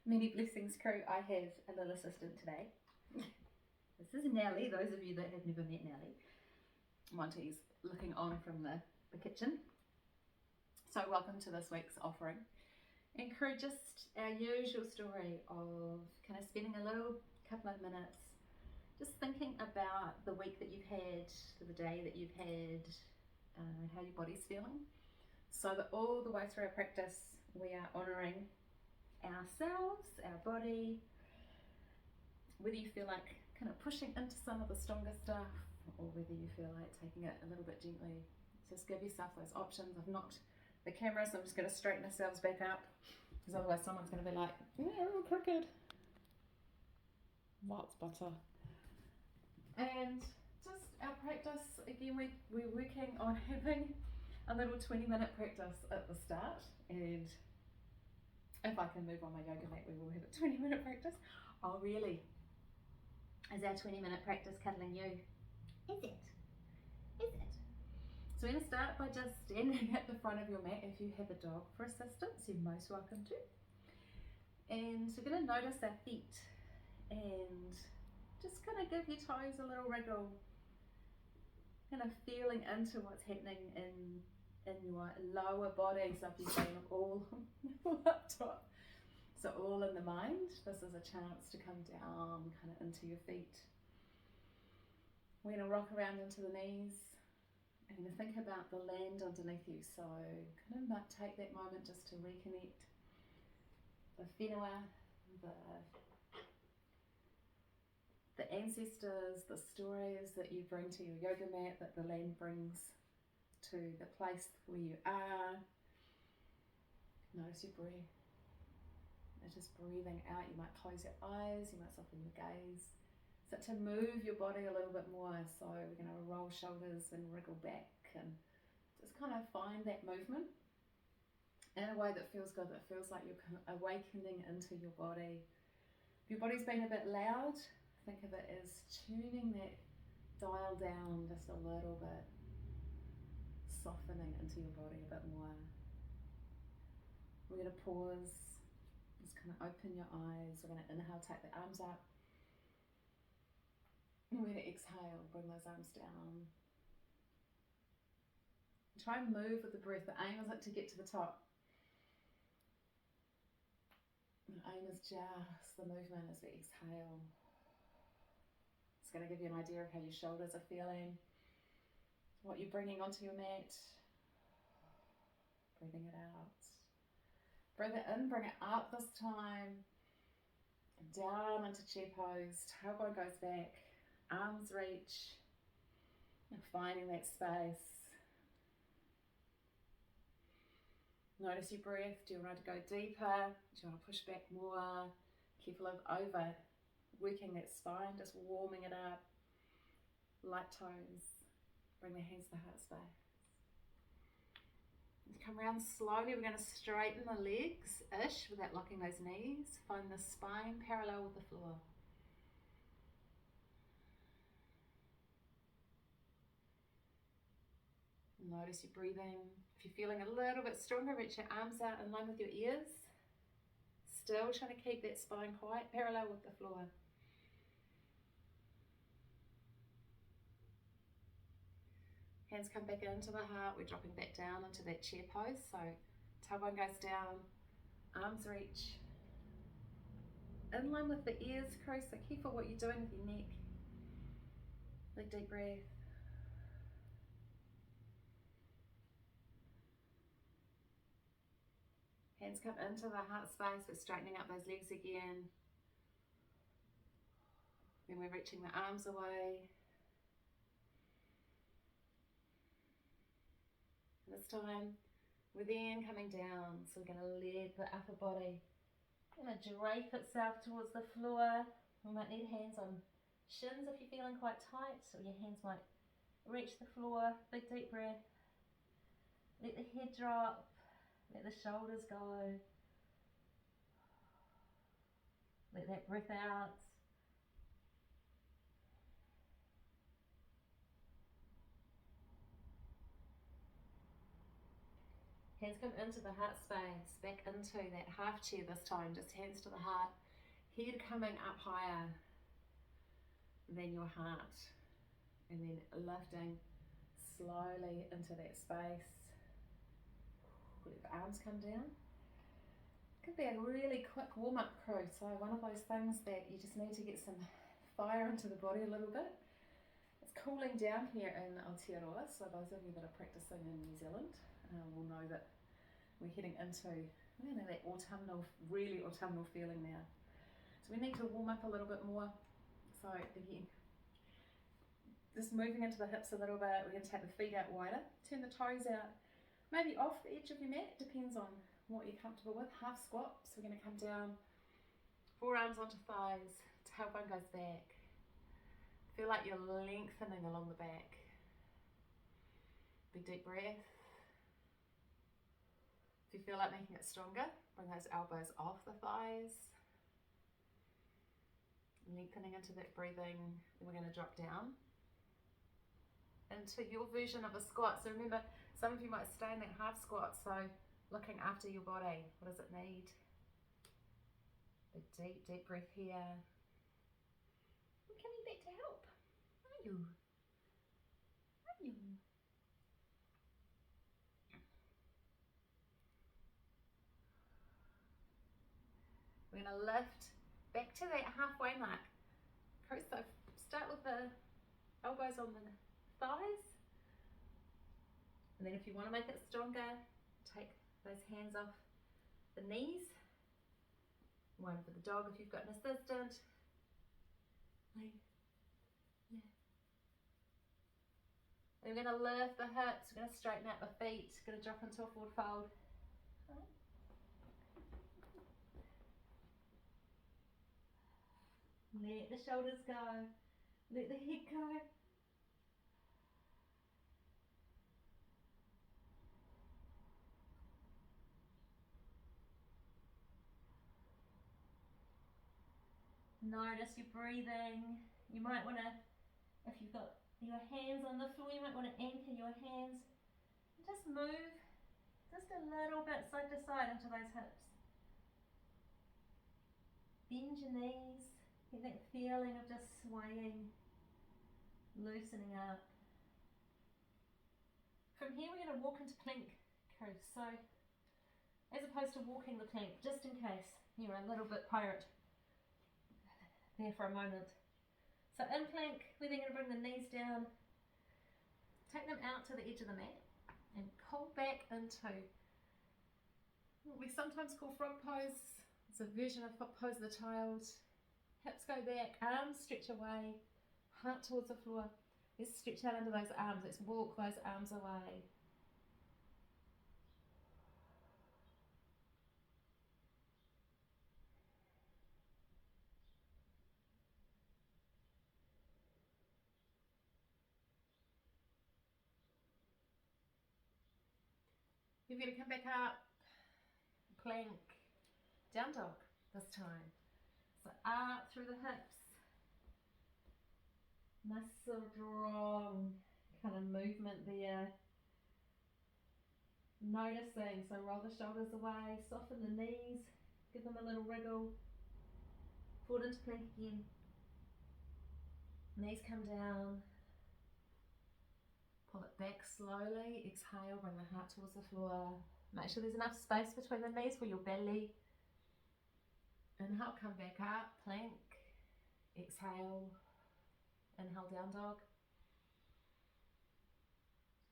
Many blessings, crew. I have a little assistant today. This is Nellie. Those of you that have never met Nellie, Monty's looking on from the kitchen. So welcome to this week's offering. And crew, just our usual story of kind of spending a little couple of minutes just thinking about the week that you've had, the day that you've had, how your body's feeling. So that all the way through our practice we are honouring ourselves, our body, whether you feel like kind of pushing into some of the stronger stuff or whether you feel like taking it a little bit gently. Just give yourself those options. I've knocked the camera, so I'm just going to straighten ourselves back up because otherwise someone's going to be like, yeah, we're all crooked. What's butter? And just our practice, again, we're working on having a little 20-minute practice at the start, and if I can move on my yoga mat, we will have a 20-minute practice. Oh, really? Is our 20-minute practice cuddling you? Is it? Is it? So we're going to start by just standing at the front of your mat. If you have a dog for assistance, you're most welcome to. And we're going to notice our feet and just kind of give your toes a little wriggle, kind of feeling into what's happening in your lower body. So if you're feeling all up top, so all in the mind, this is a chance to come down kind of into your feet. We're going to rock around into the knees and think about the land underneath you. So kind of take that moment just to reconnect the whenua, the ancestors, the stories that you bring to your yoga mat, that the land brings to the place where you are. Notice your breath. It's just breathing out. You might close your eyes, you might soften your gaze. So to move your body a little bit more, so we're going to roll shoulders and wriggle back and just kind of find that movement in a way that feels good, that feels like you're kind of awakening into your body. If your body's been a bit loud, think of it as tuning that dial down just a little bit, softening into your body a bit more. We're going to pause, just kind of open your eyes. We're going to inhale, take the arms up. And we're going to exhale, bring those arms down. Try and move with the breath. The aim isn't to get to the top. The aim is just the movement as we exhale. It's going to give you an idea of how your shoulders are feeling, what you're bringing onto your mat. Breathing it out. Breathe it in, bring it up this time. Down into chair pose, tailbone goes back, arms reach. You're finding that space. Notice your breath. Do you want to go deeper? Do you want to push back more? Careful of over working that spine, just warming it up. Light toes. Bring the hands to the heart space. Come around slowly. We're going to straighten the legs-ish without locking those knees. Find the spine parallel with the floor. Notice your breathing. If you're feeling a little bit stronger, reach your arms out in line with your ears. Still trying to keep that spine quite parallel with the floor. Hands come back into the heart. We're dropping back down into that chair pose. So tailbone goes down, arms reach. In line with the ears, crew, so careful what you're doing with your neck. Big deep breath. Hands come into the heart space. We're straightening up those legs again. Then we're reaching the arms away. This time, we're then coming down. So we're going to let the upper body kind of drape itself towards the floor. We might need hands on shins if you're feeling quite tight, or your hands might reach the floor. Big deep breath. Let the head drop. Let the shoulders go. Let that breath out. Hands come into the heart space, back into that half chair this time, just hands to the heart. Head coming up higher than your heart. And then lifting slowly into that space. Let the arms come down. Could be a really quick warm-up crew, so one of those things that you just need to get some fire into the body a little bit. It's cooling down here in Aotearoa, so those of you that are practicing in New Zealand will know that we're heading into that autumnal, really autumnal feeling now. So we need to warm up a little bit more. So again, just moving into the hips a little bit. We're going to take the feet out wider, turn the toes out, maybe off the edge of your mat, depends on what you're comfortable with. Half squat, so we're going to come down, forearms onto thighs, tailbone goes back. Feel like you're lengthening along the back. Big deep breath. If you feel like making it stronger, bring those elbows off the thighs. Lengthening into that breathing, then we're going to drop down into your version of a squat. So remember, some of you might stay in that half squat, so looking after your body. What does it need? A deep, deep breath here. I'm coming back to help. Are you? Are you? We're going to lift back to that halfway mark. So start with the elbows on the thighs. And then if you want to make it stronger, take those hands off the knees. One for the dog if you've got an assistant. Yeah. And we're going to lift the hips, we're going to straighten out the feet, going to drop into a forward fold. Let the shoulders go, let the head go. Notice your breathing. You might want to, if you've got your hands on the floor, you might want to anchor your hands. Just move just a little bit side to side into those hips. Bend your knees. Get that feeling of just swaying, loosening up. From here we're going to walk into plank crew. So as opposed to walking the plank, just in case you're a little bit pirate there for a moment. So in plank, we're then going to bring the knees down, take them out to the edge of the mat and pull back into what we sometimes call frog pose. It's a version of frog pose of the child. Hips go back, arms stretch away, heart towards the floor. Let's stretch out under those arms, let's walk those arms away. You're going to come back up, plank, down dog this time. So up through the hips. Nice strong kind of movement there. Noticing, so roll the shoulders away, soften the knees, give them a little wriggle. Forward into plank again. Knees come down. Pull it back slowly, exhale, bring the heart towards the floor. Make sure there's enough space between the knees for your belly. Inhale, come back up, plank. Exhale, inhale, down dog.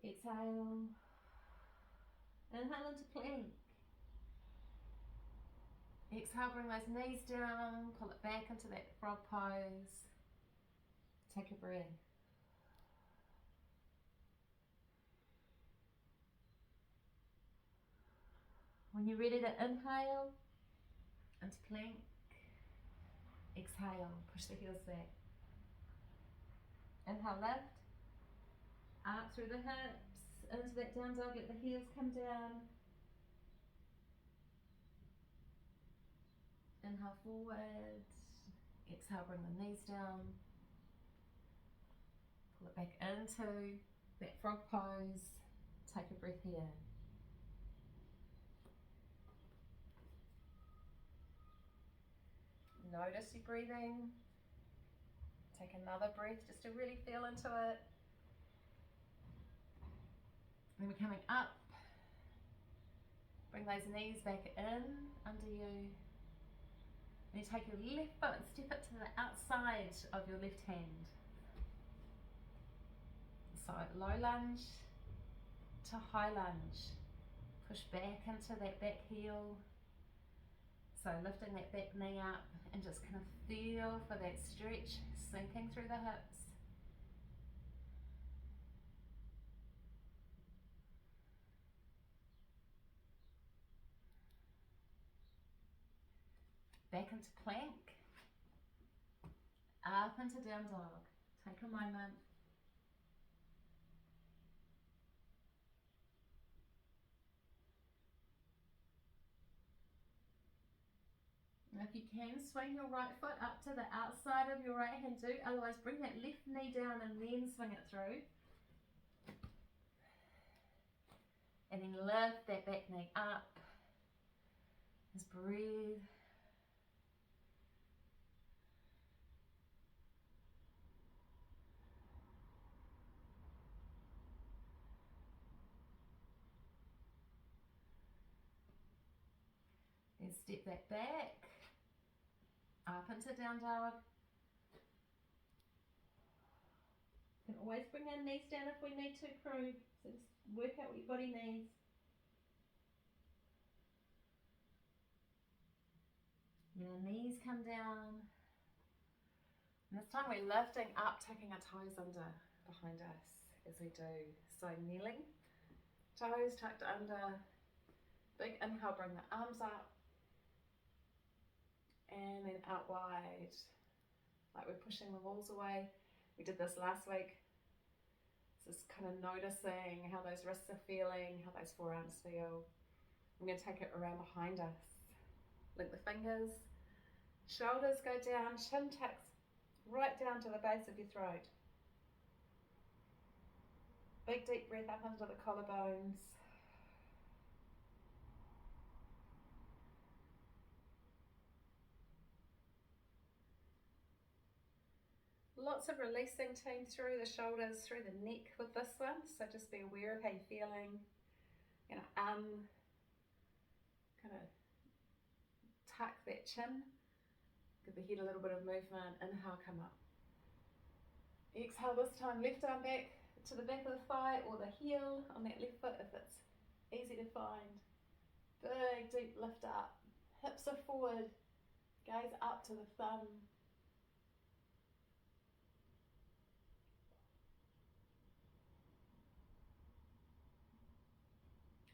Exhale, inhale into plank. Exhale, bring those knees down, pull it back into that frog pose. Take a breath. When you're ready to inhale, into plank, exhale, push the heels back. Inhale, lift, up through the hips, into that down dog, let the heels come down. Inhale forward, exhale, bring the knees down. Pull it back into that frog pose, take a breath here. Notice your breathing. Take another breath just to really feel into it. Then we're coming up. Bring those knees back in under you. And you take your left foot and step it to the outside of your left hand. So low lunge to high lunge. Push back into that back heel. So lifting that back knee up and just kind of feel for that stretch sinking through the hips. Back into plank. Up into down dog. Take a moment. And if you can, swing your right foot up to the outside of your right hand, do. Otherwise, bring that left knee down and then swing it through. And then lift that back knee up. Just breathe. Then step that back. Up into down dog. You can always bring our knees down if we need to, crew. So just work out what your body needs. Your knees come down. And this time we're lifting up, tucking our toes under behind us as we do. So kneeling, toes tucked under. Big inhale, bring the arms up. And then out wide, like we're pushing the walls away. We did this last week. Just kind of noticing how those wrists are feeling, how those forearms feel. I'm going to take it around behind us. Link the fingers, shoulders go down, chin tucks right down to the base of your throat. Big deep breath up into the collarbones. Lots of releasing team through the shoulders, through the neck with this one. So just be aware of how you're feeling. You know, kind of tuck that chin. Give the head a little bit of movement. Inhale, come up. Exhale this time, left arm back to the back of the thigh or the heel on that left foot if it's easy to find. Big deep lift up. Hips are forward. Gaze up to the thumb.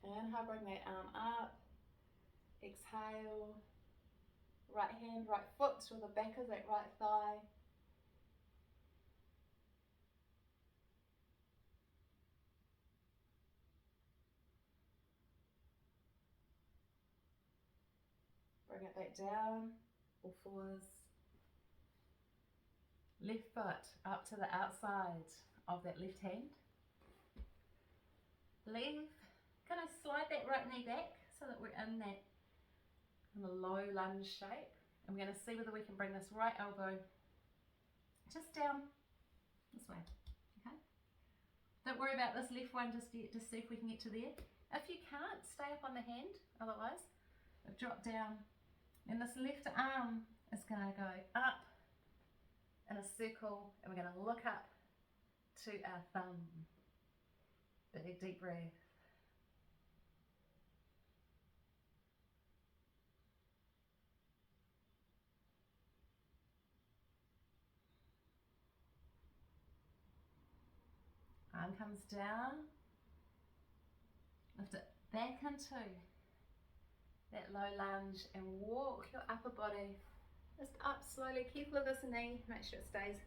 Inhale, bring that arm up. Exhale. Right hand, right foot to the back of that right thigh. Bring it back down, all fours. Left foot up to the outside of that left hand. Leave. Kind of slide that right knee back so that we're in that kind of low lunge shape. And we're going to see whether we can bring this right elbow just down this way. Okay. Don't worry about this left one just yet. Just see if we can get to there. If you can't, stay up on the hand. Otherwise, drop down. And this left arm is going to go up in a circle, and we're going to look up to our thumb. Big deep breath. Arm comes down, lift it back into that low lunge and walk your upper body just up slowly. Careful of this knee, make sure it stays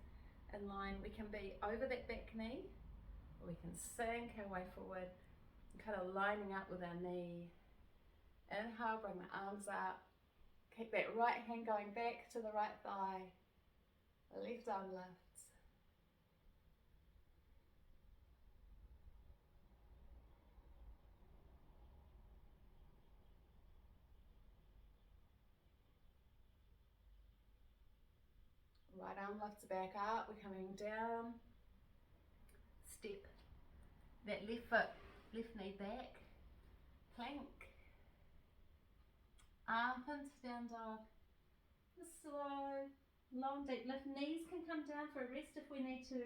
in line. We can be over that back knee, or we can sink our way forward, kind of lining up with our knee. Inhale, bring the arms up, keep that right hand going back to the right thigh, the left arm lifts. arm lifts back up, we're coming down, step that left foot, left knee back, plank, up into down dog, slow, long deep lift, knees can come down for a rest if we need to.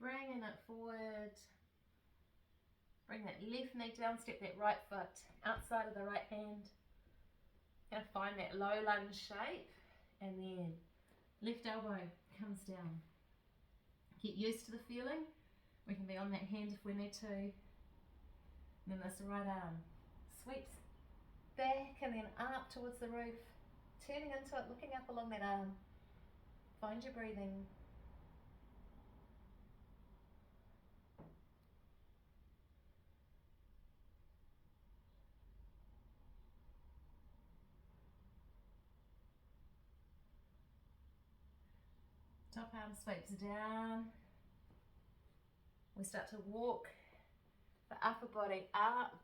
Bringing it forward, bring that left knee down, step that right foot outside of the right hand. Gonna find that low lunge shape, and then left elbow comes down. Get used to the feeling. We can be on that hand if we need to. And then this right arm sweeps back and then up towards the roof, turning into it, looking up along that arm. Find your breathing. Top arm sweeps down. We start to walk the upper body up,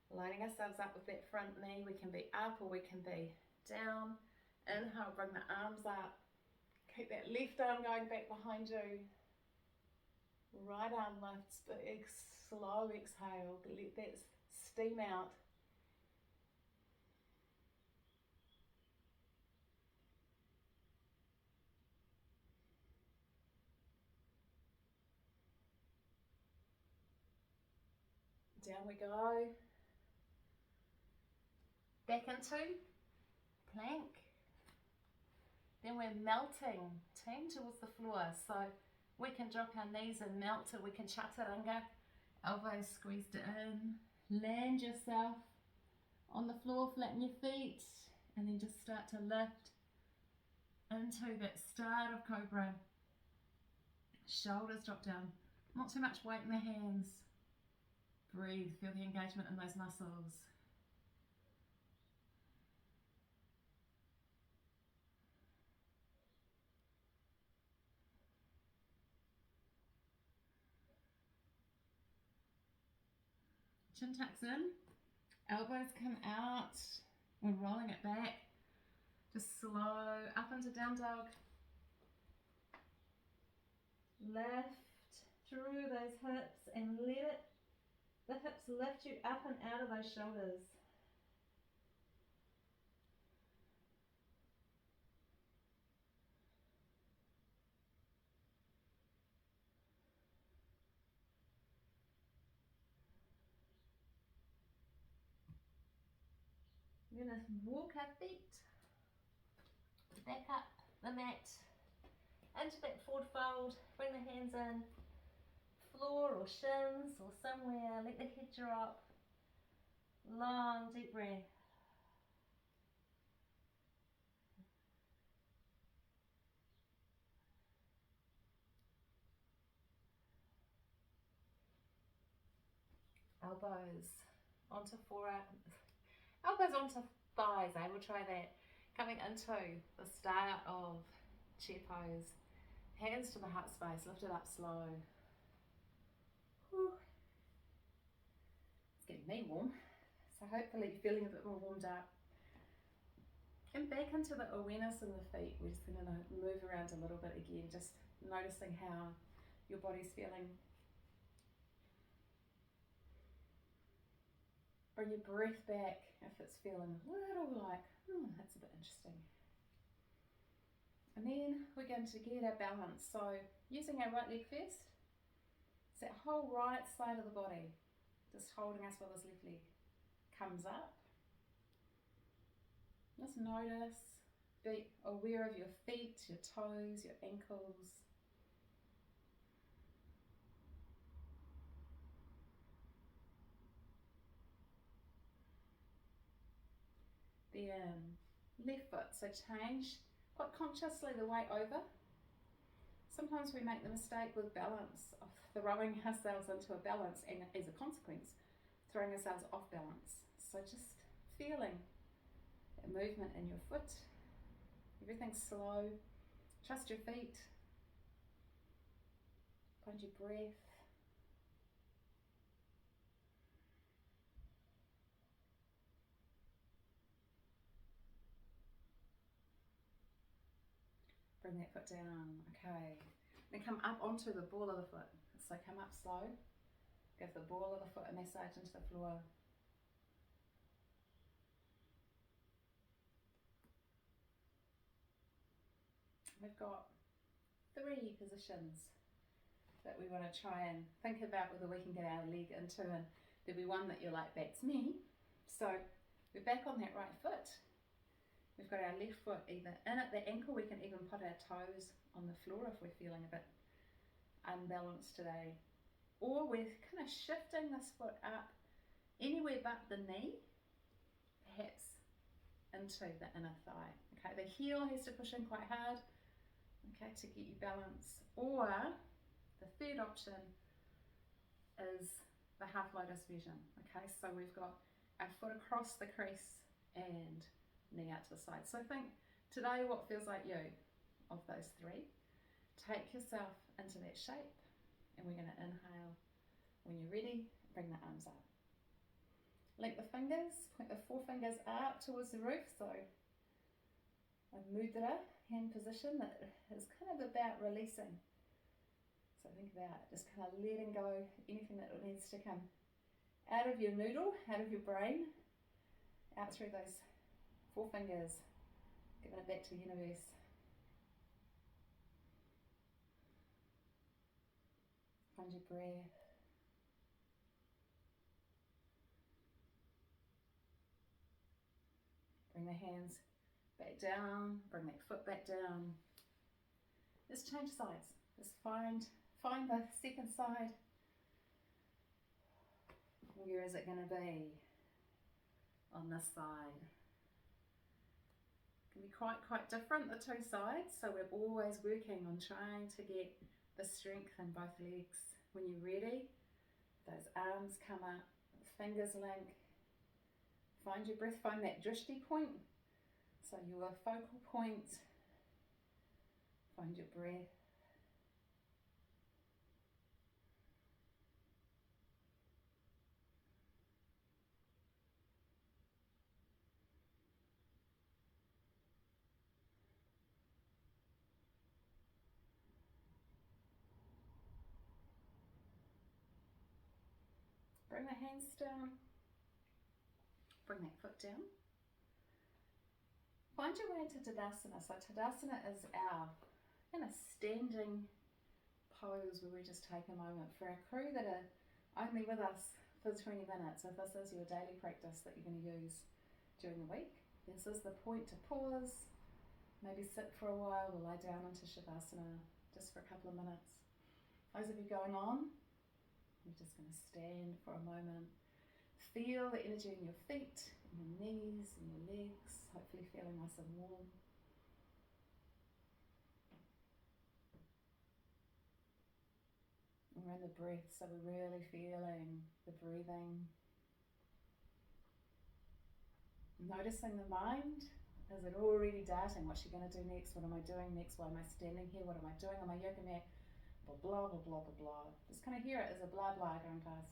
lining ourselves up with that front knee. We can be up or we can be down. Inhale, bring the arms up. Keep that left arm going back behind you. Right arm lifts, big slow exhale. Let that steam out. Down we go. Back into plank. Then we're melting, turn towards the floor. So we can drop our knees and melt it. We can chaturanga, elbows squeezed in. Land yourself on the floor, flatten your feet, and then just start to lift into that start of cobra. Shoulders drop down, not too much weight in the hands. Breathe, feel the engagement in those muscles. Chin tucks in, elbows come out, we're rolling it back. Just slow up into down dog. Lift through those hips and let the hips lift you up and out of those shoulders. We're going to walk our feet back up the mat into that forward fold. Bring the hands in, floor or shins or somewhere. Let the head drop. Long deep breath. Elbows onto forearms. Elbows onto thighs, We'll try that. Coming into the start of chair pose. Hands to the heart space, lift it up slow. Whew. It's getting me warm, so hopefully you're feeling a bit more warmed up. And back into the awareness in the feet. We're just going to move around a little bit again, just noticing how your body's feeling. Bring your breath back if it's feeling a little like, that's a bit interesting. And then we're going to get our balance. So using our right leg first, it's that whole right side of the body, just holding us while this left leg comes up. Just notice, be aware of your feet, your toes, your ankles. Then left foot, so change quite consciously the way over. Sometimes we make the mistake with balance of throwing ourselves into a balance and as a consequence throwing ourselves off balance. So just feeling that movement in your foot, everything's slow, Trust your feet. Find your breath. Bring that foot down. Okay. Then come up onto the ball of the foot. So come up slow. Give the ball of the foot a massage into the floor. We've got 3 positions that we want to try and think about whether we can get our leg into, and there'll be one that you're like, that's me. So we're back on that right foot. We've got our left foot either in at the ankle. We can even put our toes on the floor if we're feeling a bit unbalanced today. Or we're kind of shifting this foot up anywhere but the knee, perhaps into the inner thigh. Okay, the heel has to push in quite hard, okay, to get you balance. Or the third option is the half lotus version. Okay, so we've got our foot across the crease and knee out to the side. So think today what feels like you of those 3. Take yourself into that shape, and we're going to inhale. When you're ready, bring the arms up. Link the fingers, point the 4 fingers up towards the roof. So a mudra, hand position that is kind of about releasing. So think about just kind of letting go anything that needs to come out of your noodle, out of your brain, out through those 4 fingers, giving it back to the universe. Find your breath. Bring the hands back down, bring that foot back down. Just change sides. Just find the second side. Where is it going to be? On this side. It can be quite different, the 2 sides, so we're always working on trying to get the strength in both legs. When you're ready, those arms come up, fingers link. Find your breath, find that drishti point, so your focal point. Find your breath. Bring the hands down. Bring that foot down. Find your way into Tadasana. So Tadasana is our kind of standing pose where we just take a moment. For our crew that are only with us for 20 minutes, if this is your daily practice that you're going to use during the week, this is the point to pause, maybe sit for a while or lie down into Shavasana just for a couple of minutes. Those of you going on, you're just going to stand for a moment. Feel the energy in your feet, in your knees, in your legs, hopefully feeling nice and warm. And we're in the breath, so we're really feeling the breathing. Noticing the mind. Is it already darting? What's she going to do next? What am I doing next? Why am I standing here? What am I doing on my yoga mat? Blah, blah, blah, blah, blah, blah. Just kind of hear it as a blah, blah going past.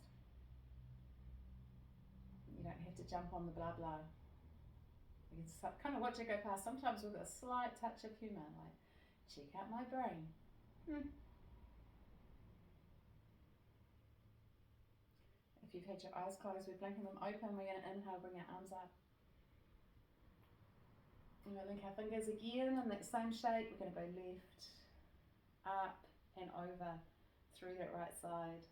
You don't have to jump on the blah, blah. You can kind of watch it go past, sometimes with a slight touch of humour, like, check out my brain. If you've had your eyes closed, we're blinking them open. We're going to inhale, bring our arms up. We're going to link our fingers again in that same shape. We're going to go left, up and over through that right side.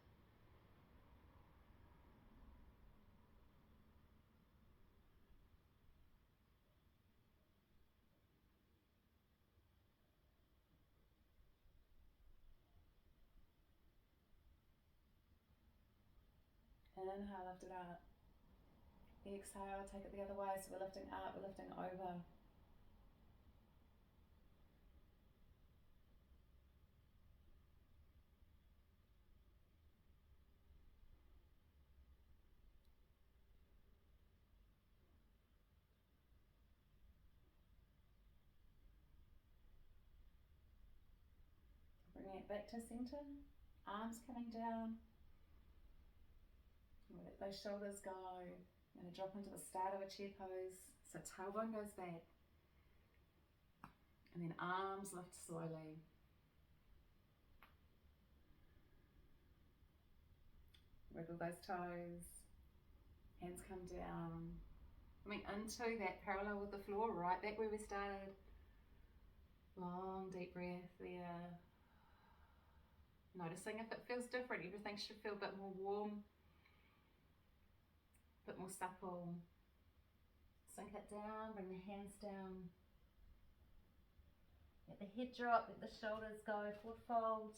Inhale, lift it up. Exhale, take it the other way. So we're lifting up, we're lifting over. back to centre, arms coming down. Let those shoulders go. I'm going to drop into the start of a chair pose. So tailbone goes back. And then arms lift slowly. Wiggle those toes. Hands come down. Coming into that parallel with the floor, right back where we started. Long deep breath there. Noticing if it feels different. Everything should feel a bit more warm, a bit more supple. Sink it down, bring the hands down. Let the head drop, let the shoulders go, forward fold.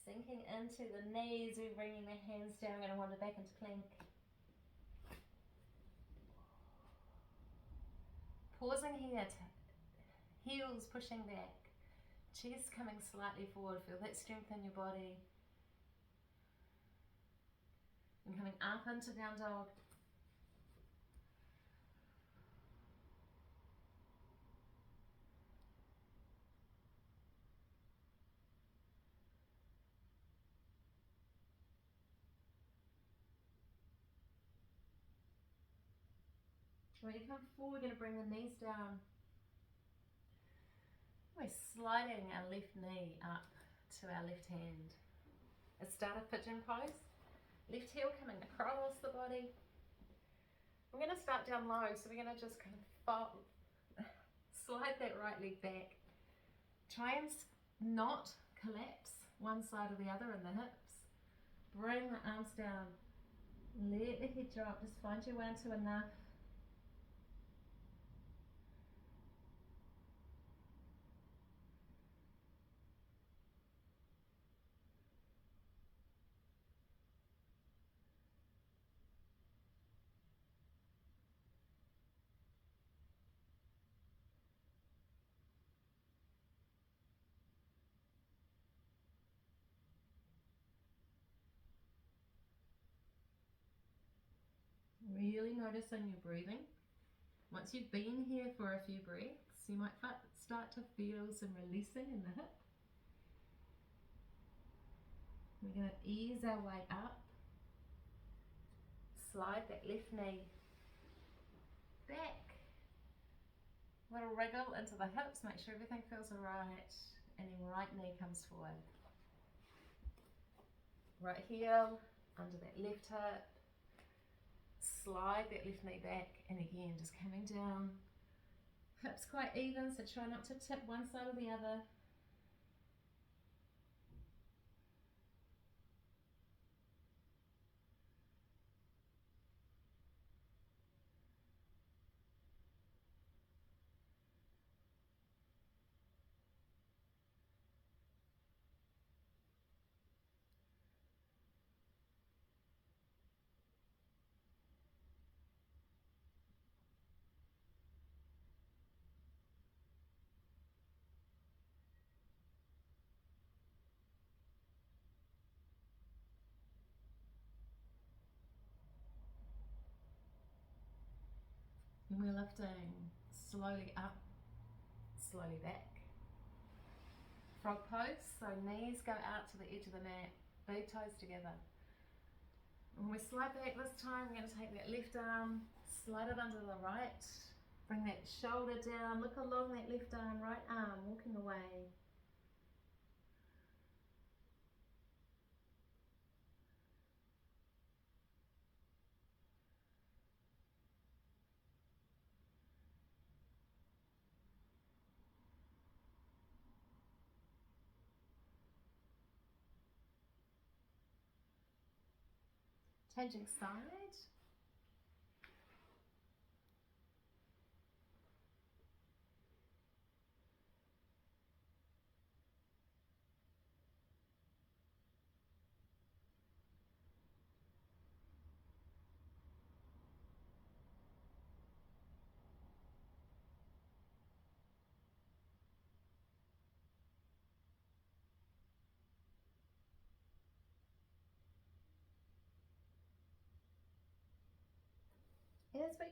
Sinking into the knees, we're bringing the hands down. We're going to wander back into plank. Pausing here, heels pushing back, chest coming slightly forward. Feel that strength in your body. And coming up into down dog. When you come forward, we're going to bring the knees down. We're sliding our left knee up to our left hand. A starter pigeon pose. Left heel coming across the body. We're going to start down low, so we're going to just kind of slide that right leg back. Try and not collapse one side or the other in the hips. Bring the arms down. Let the head drop. Just find your way into enough. Really noticing your breathing. Once you've been here for a few breaths, you might start to feel some releasing in the hip. We're going to ease our way up. Slide that left knee back. Little wriggle into the hips, make sure everything feels alright. And then right knee comes forward. Right heel under that left hip. Slide that left knee back, and again just coming down. Hips quite even, so try not to tip one side or the other. And we're lifting slowly up, slowly back. Frog pose, so knees go out to the edge of the mat, big toes together. When we slide back this time, we're going to take that left arm, slide it under the right, bring that shoulder down, look along that left arm, right arm, walking away. Changing side.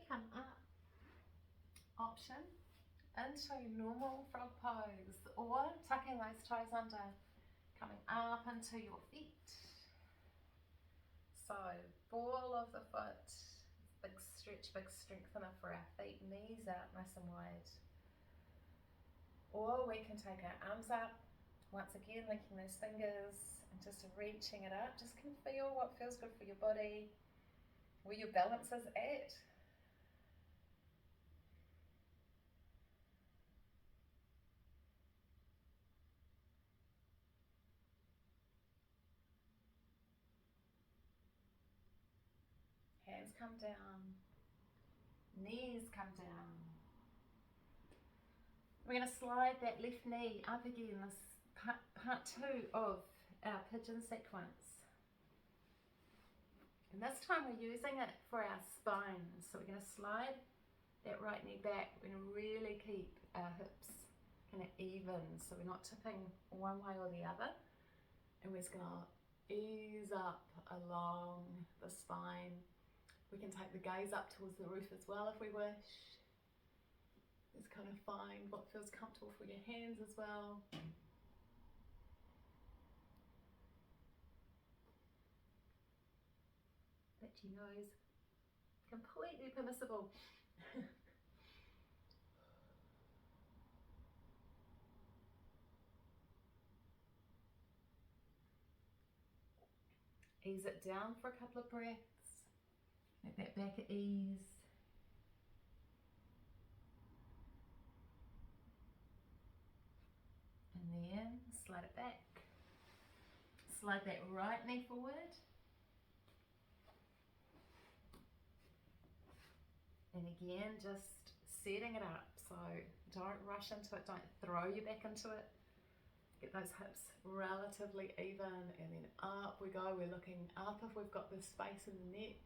come up, option, into normal frog pose, or tucking those toes under, coming up into your feet. So ball of the foot, big stretch, big strengthener for our feet, knees out nice and wide. Or we can take our arms up, once again linking those fingers and just reaching it up. Just can feel what feels good for your body, where your balance is at. Hands come down, knees come down. We're going to slide that left knee up again, this part two of our pigeon sequence. And this time we're using it for our spine. So we're going to slide that right knee back. We're going to really keep our hips kind of even, so we're not tipping one way or the other. And we're just going to ease up along the spine. We can take the gaze up towards the roof as well if we wish. Just kind of find what feels comfortable for your hands as well. Itchy nose, completely permissible. Ease it down for a couple of breaths. Make that back at ease. And then slide it back. Slide that right knee forward. And again, just setting it up. So don't rush into it, don't throw your back into it. Get those hips relatively even, and then up we go. We're looking up if we've got the space in the neck.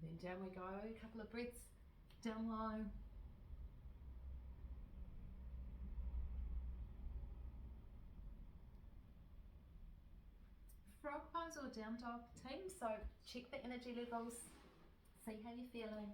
And then down we go, a couple of breaths down low. Frog pose or down dog team, so check the energy levels, see how you're feeling.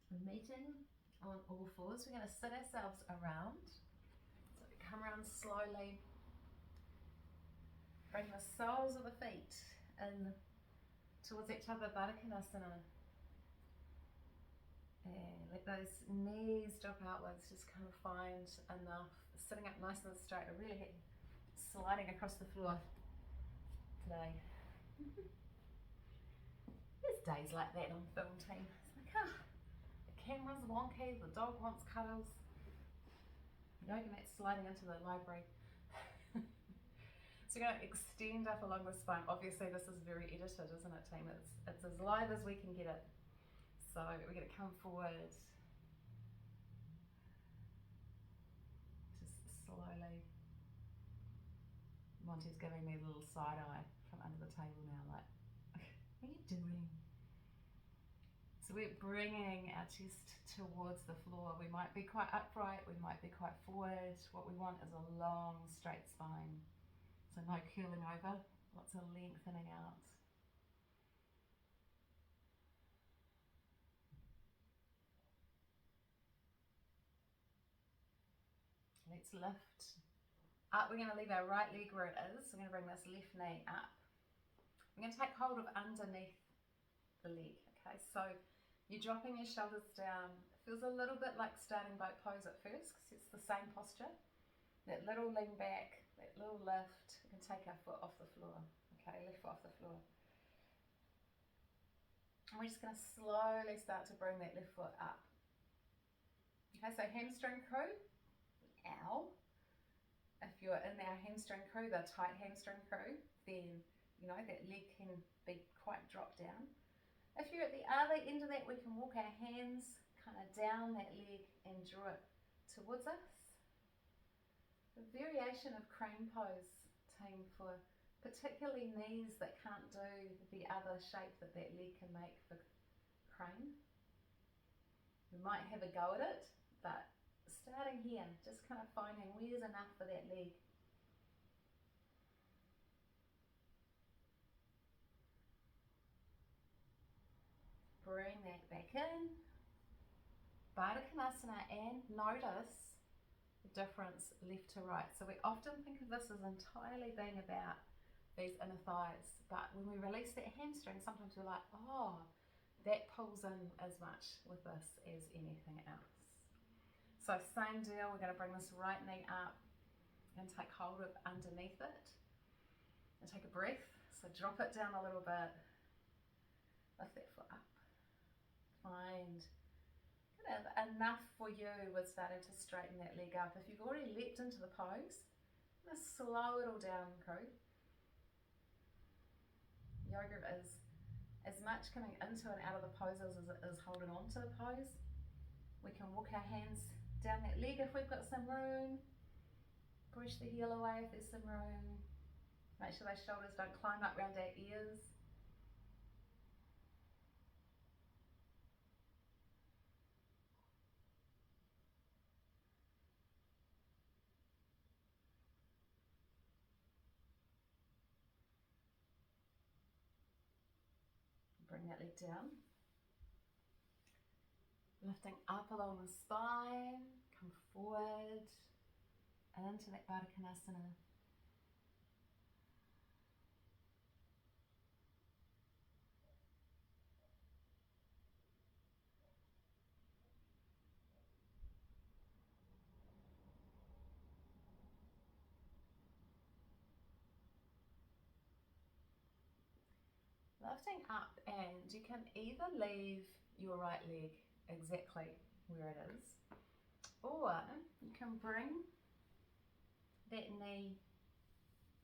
We're meeting on all fours. We're going to sit ourselves around. So we come around slowly. Bring the soles of the feet in towards each other, Baddha Konasana. And let those knees drop outwards. Just kind of find enough. Sitting up nice and straight. I really hate sliding across the floor today. There's days like that on film team. It's like, the camera's wonky, the dog wants cuddles. Yoga mat's sliding into the library. So you're going to extend up along the spine. Obviously this is very edited, isn't it, team? It's as live as we can get it. So we're going to come forward. Just slowly. Monty's giving me a little side eye from under the table now, like, what are you doing? So we're bringing our chest towards the floor. We might be quite upright, we might be quite forward. What we want is a long, straight spine. So no curling over, lots of lengthening out. Let's lift up. We're going to leave our right leg where it is. We're going to bring this left knee up. I'm going to take hold of underneath the leg. Okay, so you're dropping your shoulders down. It feels a little bit like starting boat pose at first because it's the same posture. That little lean back, that little lift. We can take our foot off the floor. Okay, left foot off the floor. And we're just going to slowly start to bring that left foot up. Okay, so hamstring crew, ow. If you're in our hamstring crew, the tight hamstring crew, then you know that leg can be quite dropped down. If you're at the other end of that, we can walk our hands kind of down that leg and draw it towards us. The variation of crane pose, team, for particularly knees that can't do the other shape that that leg can make for crane. We might have a go at it, but starting here, just kind of finding where's enough for that leg. Bring that back in. Baddha Konasana, and notice the difference left to right. So we often think of this as entirely being about these inner thighs, but when we release that hamstring, sometimes we're like, oh, that pulls in as much with this as anything else. So same deal, we're going to bring this right knee up and take hold of underneath it and take a breath. So drop it down a little bit, lift that foot up. Find kind of enough for you with starting to straighten that leg up. If you've already leapt into the pose, just slow it all down, crew. Yoga is as much coming into and out of the poses as it is holding on to the pose. We can walk our hands down that leg if we've got some room. Brush the heel away if there's some room. Make sure those shoulders don't climb up around our ears. Bring that leg down. Lifting up along the spine, come forward and into that Baddha Konasana. Lifting up, and you can either leave your right leg exactly where it is, or you can bring that knee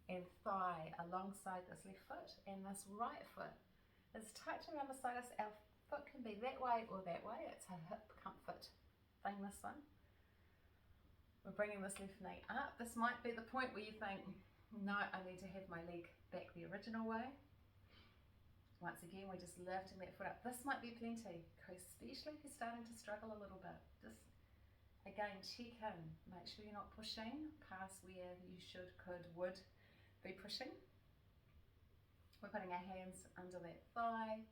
and thigh alongside this left foot, and this right foot is tucked around beside us. Our foot can be that way or that way. It's a hip comfort thing, this one. We're bringing this left knee up. This might be the point where you think, no, I need to have my leg back the original way. Once again, we're just lifting that foot up. This might be plenty, especially if you're starting to struggle a little bit. Just, again, check in. Make sure you're not pushing past where you should, could, would be pushing. We're putting our hands under that thigh.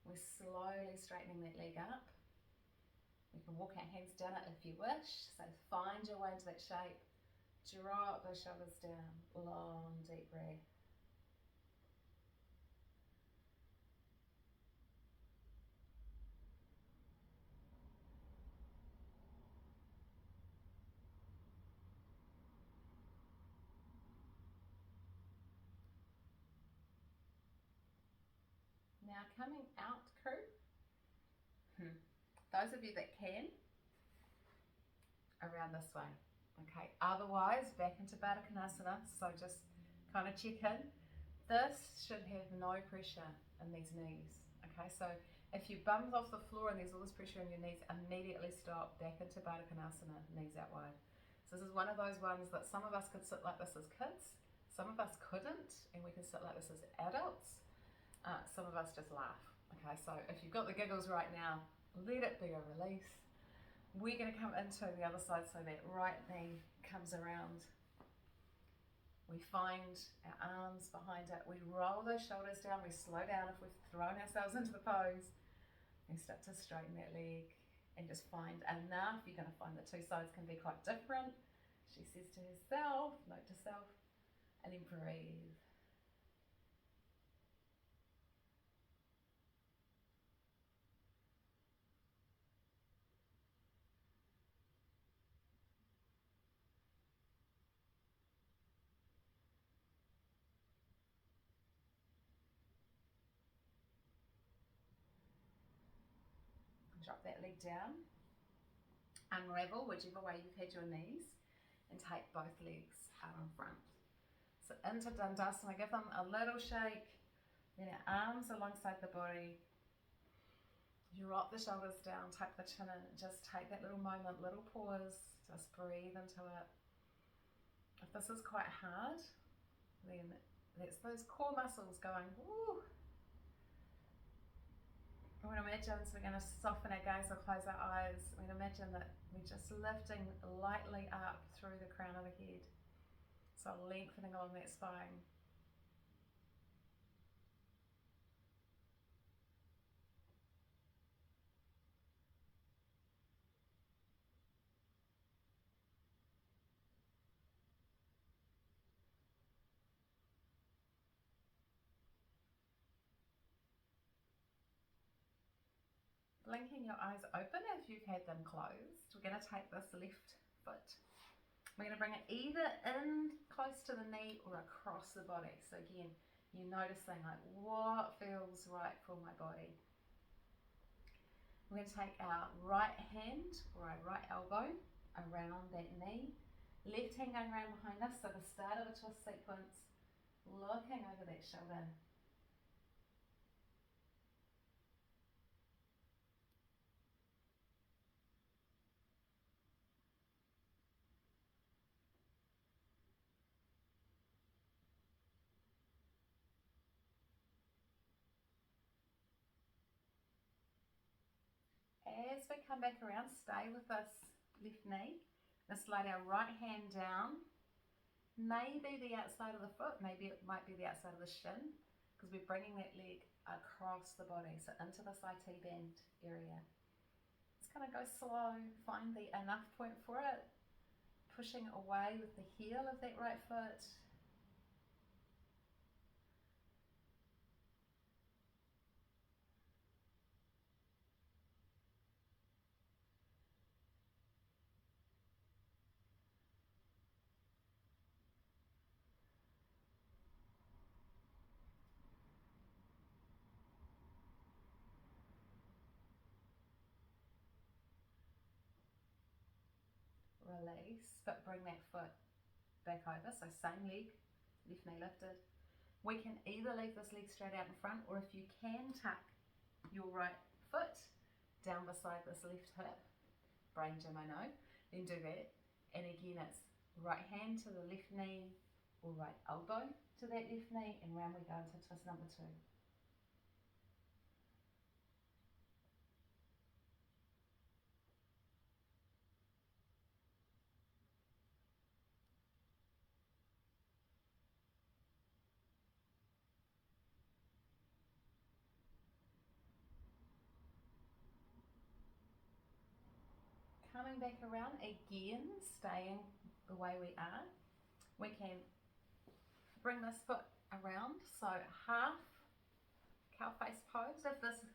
We're slowly straightening that leg up. We can walk our hands down it if you wish. So find your way into that shape. Drop those shoulders down. Long, deep breath. Now coming out, crew. Those of you that can, around this way. Okay, otherwise back into Baddha Konasana, so just kind of check in. This should have no pressure in these knees. Okay, so if you bump off the floor and there's all this pressure in your knees, immediately stop, back into Baddha Konasana, knees out wide. So this is one of those ones that some of us could sit like this as kids, some of us couldn't, and we can sit like this as adults. Some of us just laugh. Okay, so if you've got the giggles right now, let it be a release. We're going to come into the other side, so that right knee comes around. We find our arms behind it. We roll those shoulders down. We slow down if we've thrown ourselves into the pose. And start to straighten that leg and just find enough. You're going to find the two sides can be quite different. She says to herself, note to self, and then breathe. Drop that leg down, unravel whichever way you've had your knees, and take both legs out in front. So into Dandasana, give them a little shake, then your arms alongside the body. You drop the shoulders down, tuck the chin in, just take that little moment, little pause, just breathe into it. If this is quite hard, then that's those core muscles going, woo. We're going to imagine, so we're going to soften our gaze or close our eyes. We're going to imagine that we're just lifting lightly up through the crown of the head. So lengthening along that spine. Blinking your eyes open if you've had them closed. We're going to take this left foot. We're going to bring it either in close to the knee or across the body. So again, you're noticing like what feels right for my body. We're going to take our right hand or our right elbow around that knee. Left hand going around behind us, so the start of a twist sequence, looking over that shoulder. As we come back around, stay with this left knee. Let's slide our right hand down. Maybe the outside of the foot, maybe it might be the outside of the shin, because we're bringing that leg across the body, so into this IT band area. Just kind of go slow, find the enough point for it, pushing away with the heel of that right foot. Release, but bring that foot back over, so same leg, left knee lifted. We can either leave this leg straight out in front, or if you can tuck your right foot down beside this left hip, brain gym I know, then do that. And again, it's right hand to the left knee or right elbow to that left knee, and round we go into twist number 2. Coming back around again, staying the way we are, we can bring this foot around, so half cow face pose if this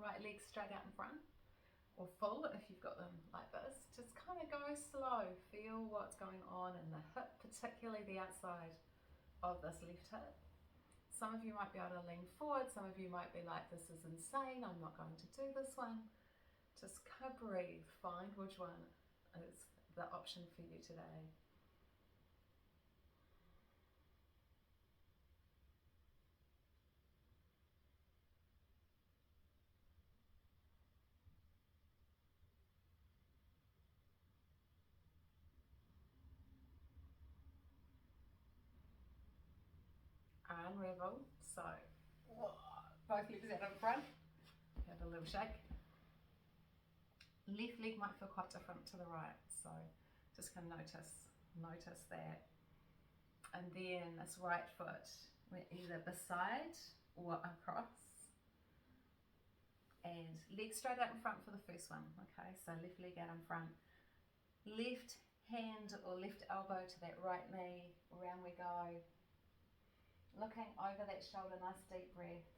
right leg's straight out in front, or full if you've got them like this. Just kind of go slow, feel what's going on in the hip, particularly the outside of this left hip. Some of you might be able to lean forward, some of you might be like, this is insane, I'm not going to do this one. Just kind of breathe, find which one is the option for you today. Unravel, so both legs out in front, have a little shake. Left leg might feel quite different to the right, so just kind of notice that. And then this right foot, we're either beside or across. And leg straight out in front for the first one, okay? So left leg out in front. Left hand or left elbow to that right knee, around we go. Looking over that shoulder, nice deep breath.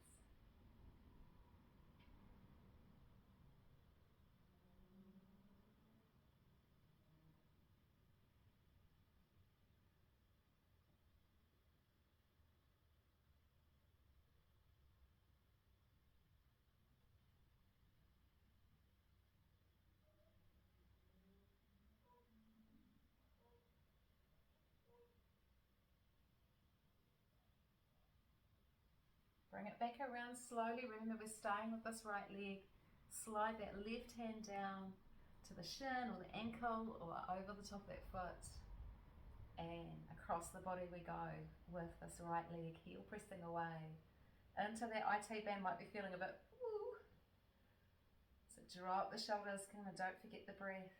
Bring it back around slowly. Remember, we're staying with this right leg. Slide that left hand down to the shin or the ankle or over the top of that foot. And across the body we go with this right leg, heel pressing away. Into that IT band, might be feeling a bit, woo. So drop the shoulders, kind of don't forget the breath.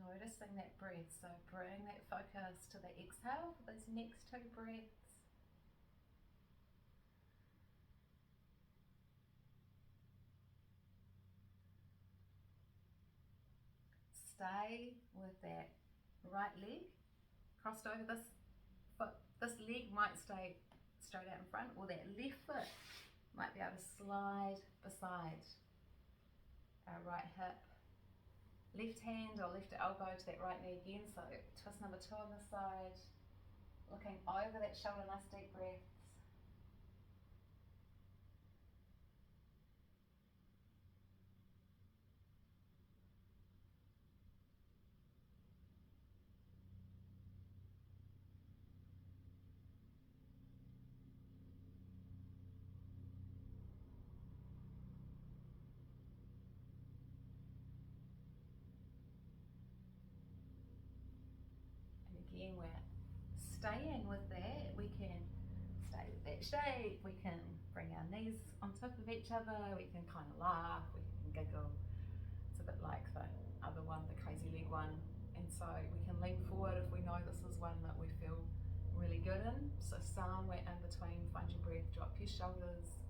Noticing that breath, so bring that focus to the exhale for those next 2 breaths. Stay with that right leg crossed over. This foot, this leg might stay straight out in front, or that left foot might be able to slide beside our right hip. Left hand or left elbow to that right knee again, so twist number 2 on the side, looking over that shoulder, nice deep breaths. Again, we're staying with that. We can stay with that shape. We can bring our knees on top of each other. We can kind of laugh. We can giggle. It's a bit like the other one, the crazy leg one. And so we can lean forward if we know this is one that we feel really good in. So somewhere in between, find your breath, drop your shoulders.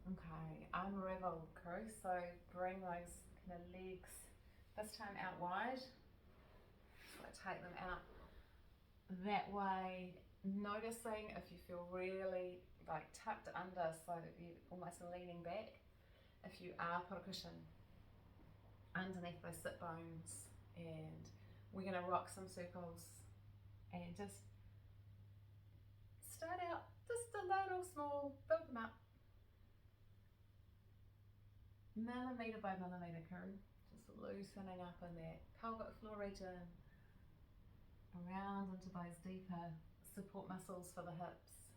Okay, unravel crew, so bring those kind of legs this time out wide. So I take them out that way, noticing if you feel really like tucked under, so that you're almost leaning back. If you are, put a cushion underneath those sit bones, and we're going to rock some circles and just start out just a little small, build them up. Millimetre by millimetre, curve, just loosening up in that pelvic floor region, around into those deeper support muscles for the hips.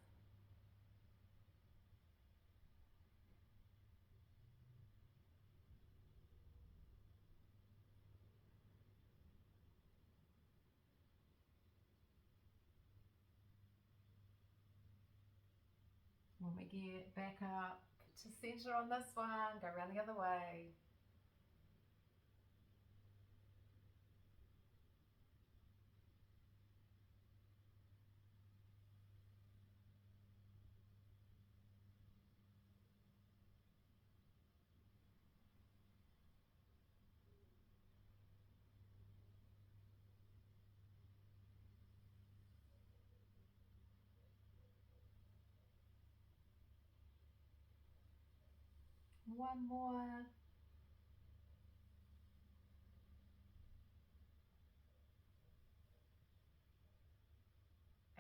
When we get back up to centre on this one, go around the other way. One more.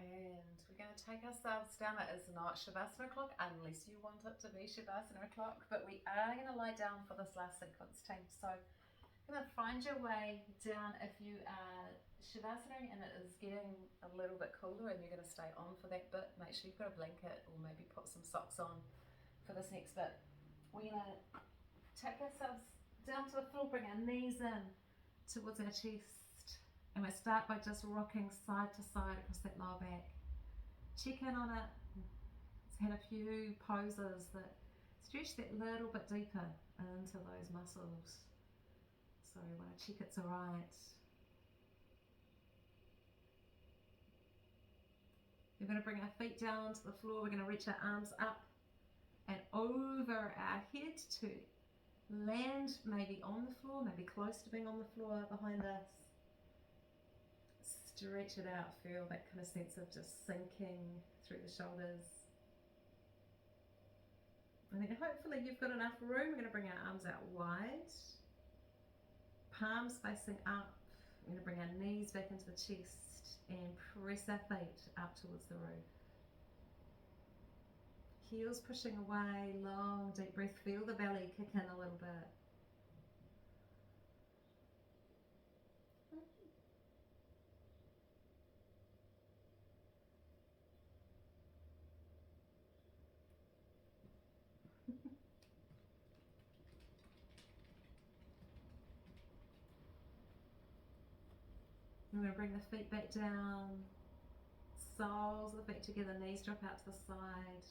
And we're going to take ourselves down. It is not Shavasana clock unless you want it to be Shavasana clock, but we are going to lie down for this last sequence team. So you're going to find your way down if you are Shavasana and it is getting a little bit cooler and you're going to stay on for that bit. Make sure you've got a blanket or maybe put some socks on for this next bit. We're going to take ourselves down to the floor, bring our knees in towards our chest, and we start by just rocking side to side across that lower back. Check in on it. It's had a few poses that stretch that little bit deeper into those muscles. So we want to check it's alright. We're going to bring our feet down to the floor. We're going to reach our arms up and over our head to land maybe on the floor, maybe close to being on the floor behind us. Stretch it out, feel that kind of sense of just sinking through the shoulders. And then hopefully you've got enough room. We're going to bring our arms out wide, palms facing up. We're going to bring our knees back into the chest and press our feet up towards the roof. Heels pushing away, long deep breath. Feel the belly kick in a little bit. I'm going to bring the feet back down, soles of the feet together, knees drop out to the side,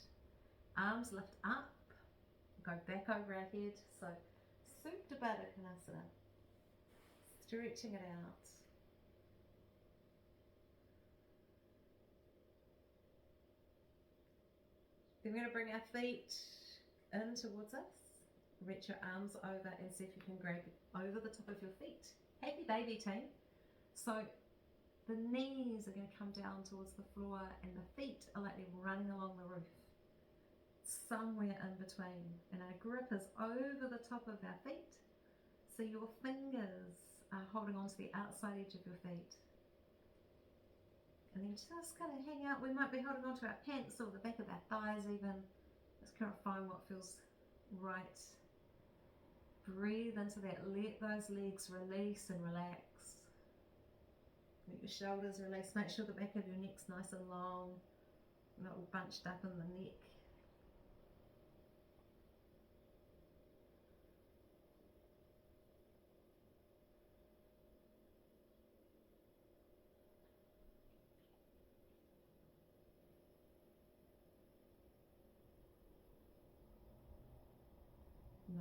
arms lift up, go back over our head. So Supta Baddha Konasana, stretching it out. Then we're going to bring our feet in towards us, reach your arms over and see if you can grab over the top of your feet. Happy baby team. So the knees are going to come down towards the floor and the feet are like they're running along the roof, somewhere in between. And our grip is over the top of our feet, so your fingers are holding onto the outside edge of your feet. And then just kind of hang out. We might be holding onto our pants or the back of our thighs even. Just kind of find what feels right. Breathe into that. Let those legs release and relax. Let your shoulders release. Make sure the back of your neck's nice and long, not all bunched up in the neck.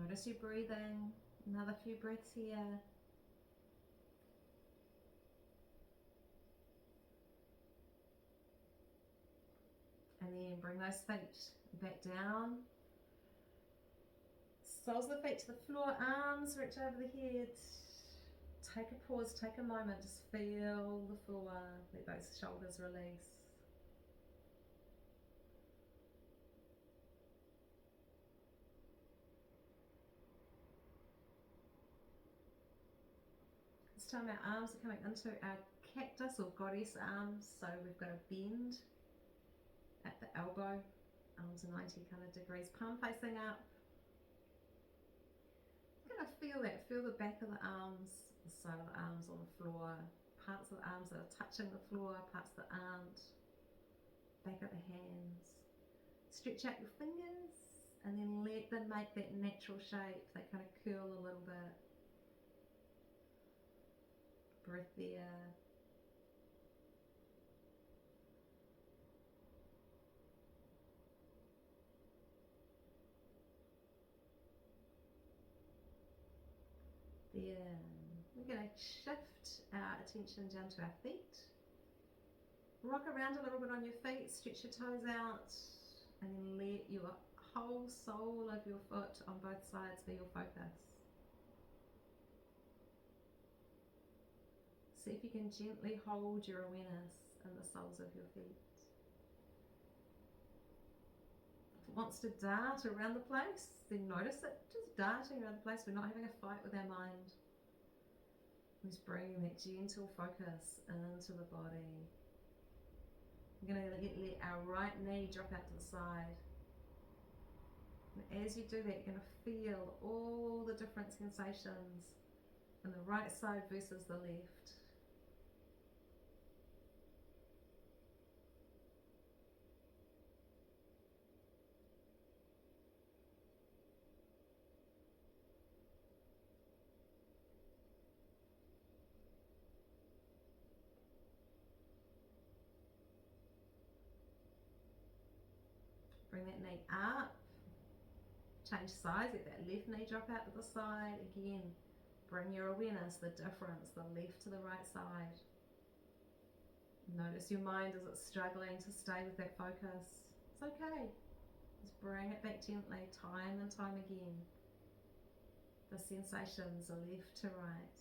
Notice your breathing. Another few breaths here. And then bring those feet back down. Soles of the feet to the floor, arms reach over the head. Take a pause, take a moment, just feel the floor, let those shoulders release. This time our arms are coming into our cactus or goddess arms, so we've got a bend at the elbow, arms are 90 kind of degrees, palm facing up. Kind of feel that, feel the back of the arms, the side of the arms on the floor, parts of the arms that are touching the floor, parts that aren't, back of the hands. Stretch out your fingers and then let them make that natural shape. They kind of curl a little bit. Breath there. There. We're going to shift our attention down to our feet. Rock around a little bit on your feet, stretch your toes out, and then let your whole sole of your foot on both sides be your focus. See if you can gently hold your awareness in the soles of your feet. If it wants to dart around the place, then notice it just darting around the place. We're not having a fight with our mind. We're just bringing that gentle focus into the body. We're going to let our right knee drop out to the side. And as you do that, you're going to feel all the different sensations in the right side versus the left. Bring that knee up, change sides, let that left knee drop out to the side. Again, bring your awareness, the difference, the left to the right side. Notice your mind as it's struggling to stay with that focus. It's okay. Just bring it back gently, time and time again. The sensations are left to right.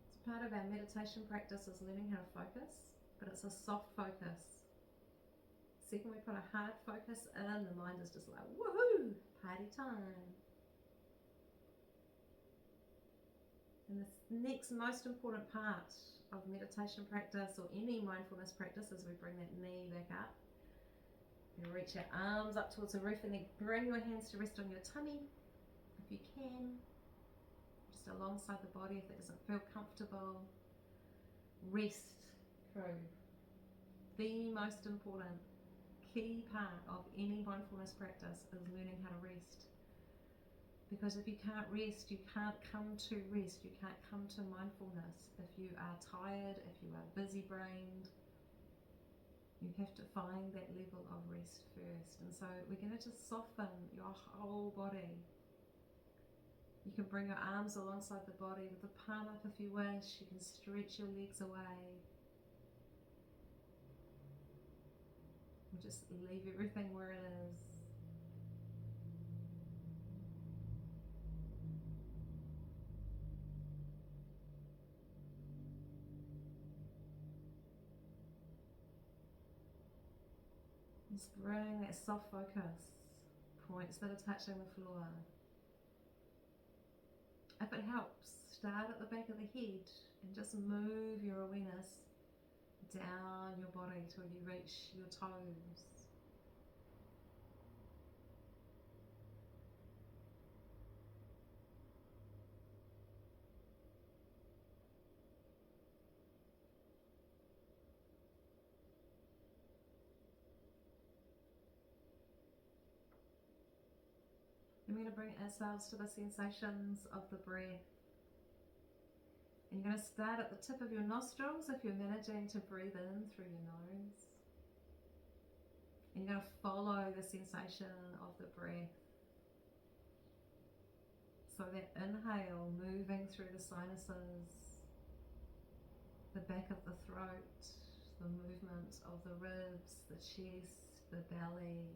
It's part of our meditation practice is learning how to focus, but it's a soft focus. Second we put a hard focus in, the mind is just like, woohoo, party time. And the next most important part of meditation practice or any mindfulness practice is we bring that knee back up. You reach your arms up towards the roof and then bring your hands to rest on your tummy if you can. Just alongside the body if it doesn't feel comfortable. Rest through. The most important key part of any mindfulness practice is learning how to rest. Because if you can't rest, you can't come to rest, you can't come to mindfulness. If you are tired, if you are busy-brained, you have to find that level of rest first. And so we're going to just soften your whole body. You can bring your arms alongside the body with the palm up if you wish. You can stretch your legs away. And just leave everything where it is. Just bring that soft focus, points that are touching the floor. If it helps, start at the back of the head and just move your awareness down your body till you reach your toes. And we're going to bring ourselves to the sensations of the breath. And you're going to start at the tip of your nostrils if you're managing to breathe in through your nose. And you're going to follow the sensation of the breath. So that inhale moving through the sinuses, the back of the throat, the movement of the ribs, the chest, the belly.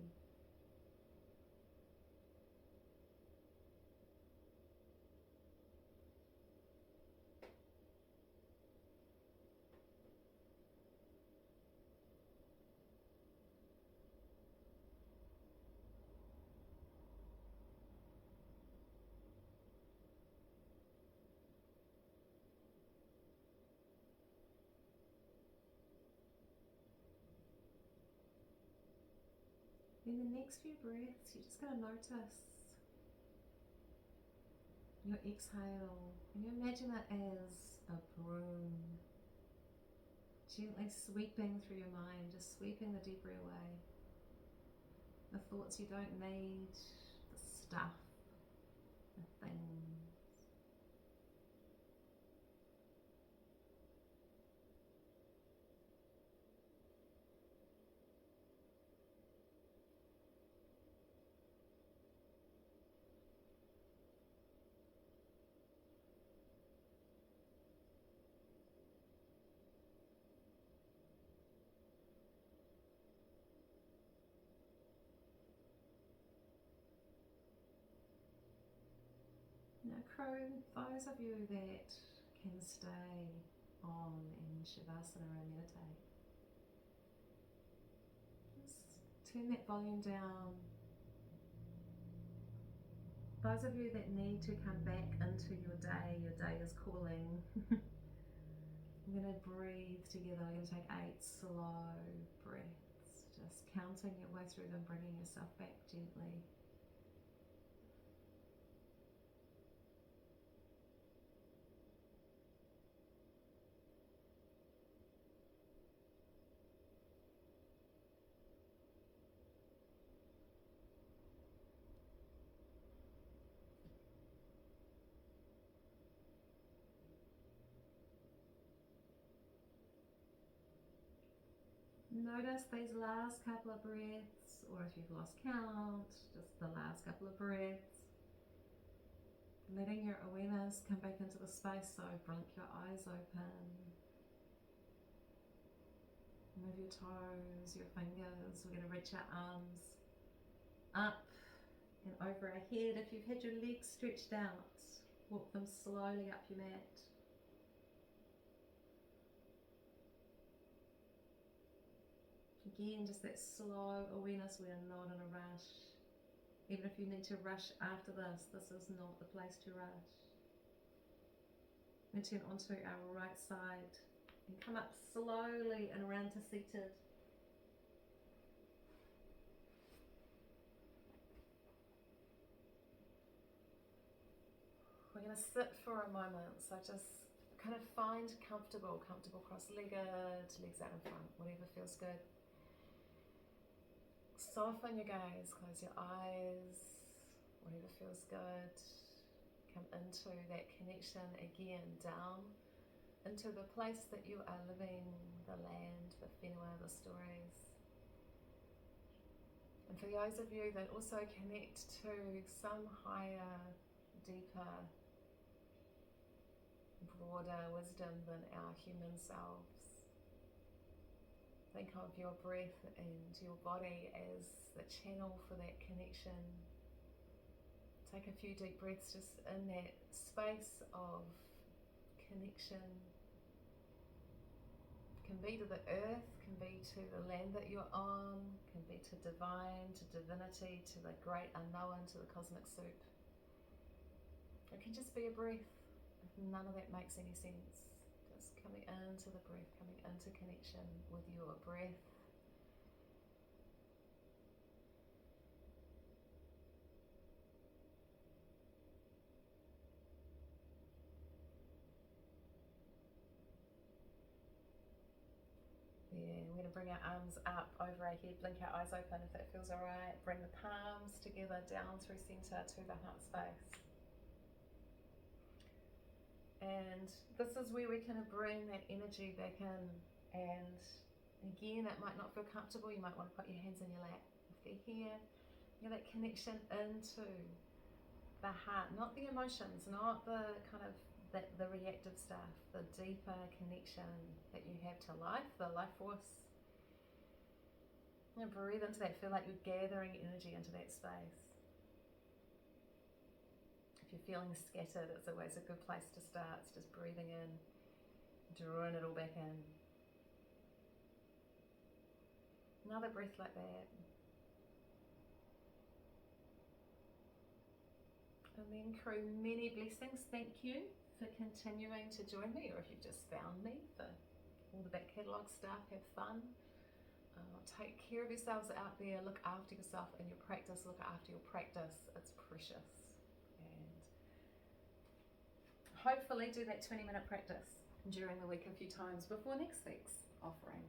In the next few breaths, you're just going to notice your exhale, and you imagine it as a broom, gently sweeping through your mind, just sweeping the debris away, the thoughts you don't need, the stuff, the things. Now, those of you that can stay on in Shavasana and meditate, just turn that volume down. Those of you that need to come back into your day is calling. We're going to breathe together. We're going to take 8 slow breaths, just counting your way through them, bringing yourself back gently. Notice these last couple of breaths, or if you've lost count, just the last couple of breaths. letting your awareness come back into the space, so blink your eyes open. Move your toes, your fingers. We're going to reach our arms up and over our head. If you've had your legs stretched out, walk them slowly up your mat. Again, just that slow awareness. We are not in a rush. Even if you need to rush after this, this is not the place to rush. And turn onto our right side and come up slowly and around to seated. We're going to sit for a moment, so just kind of find comfortable cross-legged, legs out in front, whatever feels good. Soften your gaze, close your eyes, whatever feels good. Come into that connection again, down into the place that you are living, the land, the whenua, the stories. And for those of you that also connect to some higher, deeper, broader wisdom than our human selves, think of your breath and your body as the channel for that connection. Take a few deep breaths just in that space of connection. Can be to the earth, can be to the land that you're on, can be to divine, to divinity, to the great unknown, to the cosmic soup. It can just be a breath if none of that makes any sense. Just coming into the breath, coming into connection with your breath. Yeah, we're going to bring our arms up over our head, blink our eyes open if that feels alright. Bring the palms together down through centre to the heart space. And this is where we kind of bring that energy back in. And again, it might not feel comfortable. You might want to put your hands in your lap if they're here. You know, that connection into the heart, not the emotions, not the kind of the reactive stuff, the deeper connection that you have to life, the life force. You know, breathe into that, feel like you're gathering energy into that space. If you're feeling scattered, it's always a good place to start. It's just breathing in, drawing it all back in. Another breath like that. And then crew, many blessings. Thank you for continuing to join me, or if you've just found me for all the back catalogue stuff, have fun. Take care of yourselves out there, look after yourself in your practice, look after your practice, it's precious. And hopefully do that 20-minute practice during the week a few times before next week's offering.